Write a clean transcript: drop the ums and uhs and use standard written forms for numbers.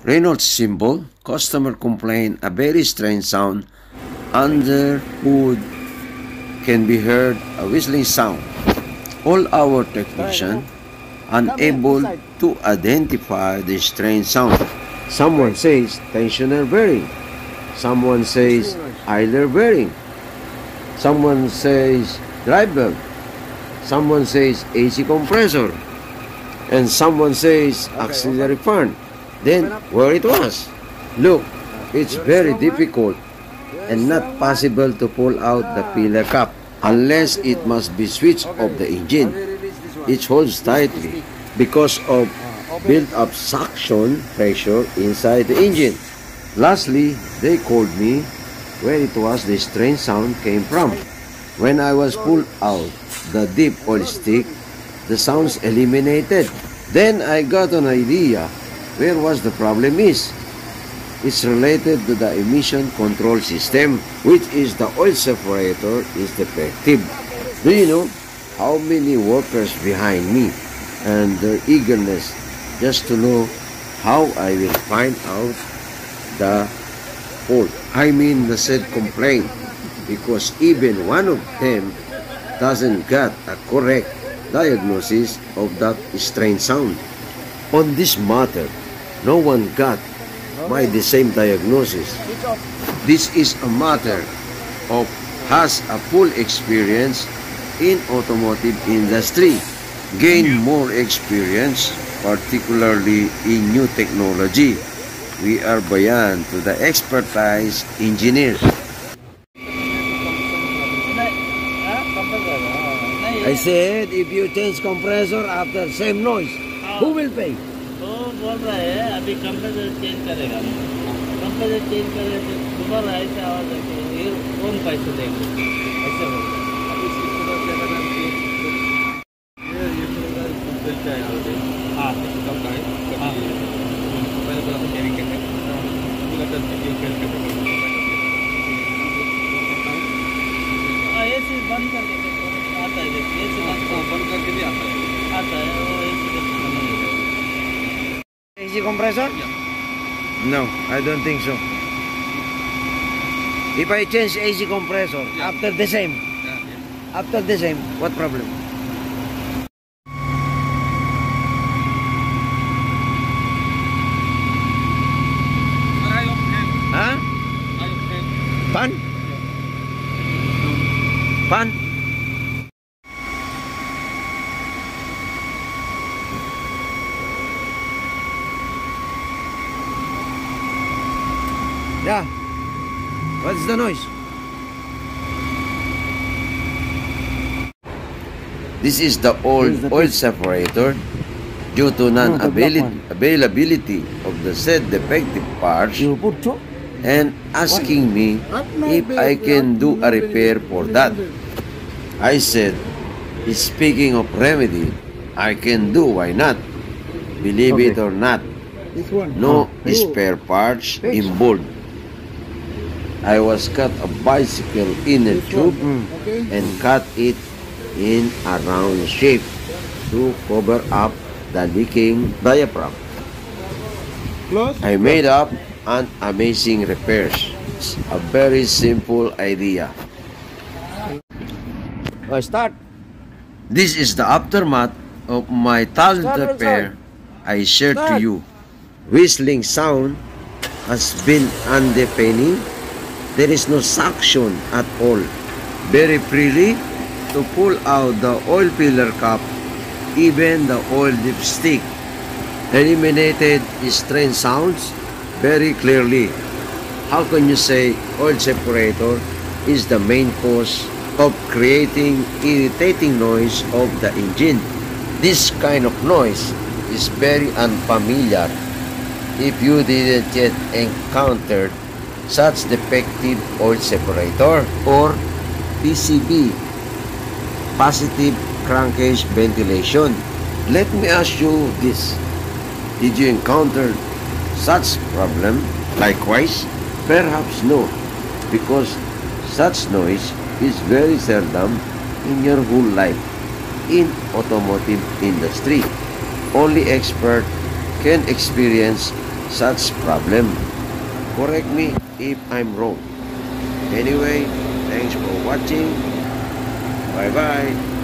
Reynolds symbol, customer complained a very strange sound. Underhood can be heard a whistling sound. All our technicians unable to identify the strange sound. Someone says tensioner bearing. Someone says idler bearing. Someone says drive belt. Someone says AC compressor. And someone says auxiliary fan. Then where it was? Look, it's very difficult and not possible to pull out the pillar cap unless it must be switched off the engine. It holds tightly because of built-up suction pressure inside the engine. Lastly, they called me where it was the strange sound came from. When I was pulled out the deep oil stick, the sounds eliminated. Then I got an idea where was the problem is. It's related to the emission control system, which is the oil separator is defective. Do you know how many workers behind me and their eagerness just to know how I will find out the fault? I mean the said complaint, because even one of them doesn't get a correct diagnosis of that strange sound. On this matter, no one got by the same diagnosis. This is a matter of has a full experience in automotive industry, gain more experience, particularly in new technology. We are beyond to the expertise engineers. I said, if you change compressor after same noise, who will pay? तो बोल रहा है अभी compressor change करेगा, compressor change करेगा तो दोबारा ऐसे आवाज आती है, ये कौन पैसे देगा? ऐसे बोल रहा है। अभी इसको तो क्या करना है? ये पूरा बिल जाएगा उसे। हाँ, इसका का है। हाँ। पहले तो हम कैरिंग करते हैं। पूरा तो ये कैल करते हैं। हाँ, ये चीज बंद करके आता है, ये चीज बंद करके भी आता है वो ये चीज AC compressor? Yeah. No, I don't think so. If I change AC compressor after the same, after the same, what problem? Huh? Pan? Pan? Yeah. What's the noise? This is the old oil separator. Due to non-availability of the said defective parts, and asking me if I can do a repair for that. I said, speaking of remedy, I can do, why not? Believe it or not, no spare parts involved. I was cut a bicycle inner tube and cut it in a round shape to cover up the leaking diaphragm. I made up an amazing repairs. A very simple idea. Start. This is the aftermath of my talent repair I shared to you. Whistling sound has been undefaining. There is no suction at all. Very freely to pull out the oil filler cap, even the oil dipstick. Eliminated strange sounds very clearly. How can you say oil separator is the main cause of creating irritating noise of the engine? This kind of noise is very unfamiliar if you didn't yet encounter such defective oil separator or PCV, positive crankcase ventilation. Let me ask you this. Did you encounter such problem likewise? Perhaps no, because such noise is very seldom in your whole life in automotive industry. Only expert can experience such problem. Correct me if I'm wrong. Anyway, thanks for watching. Bye bye.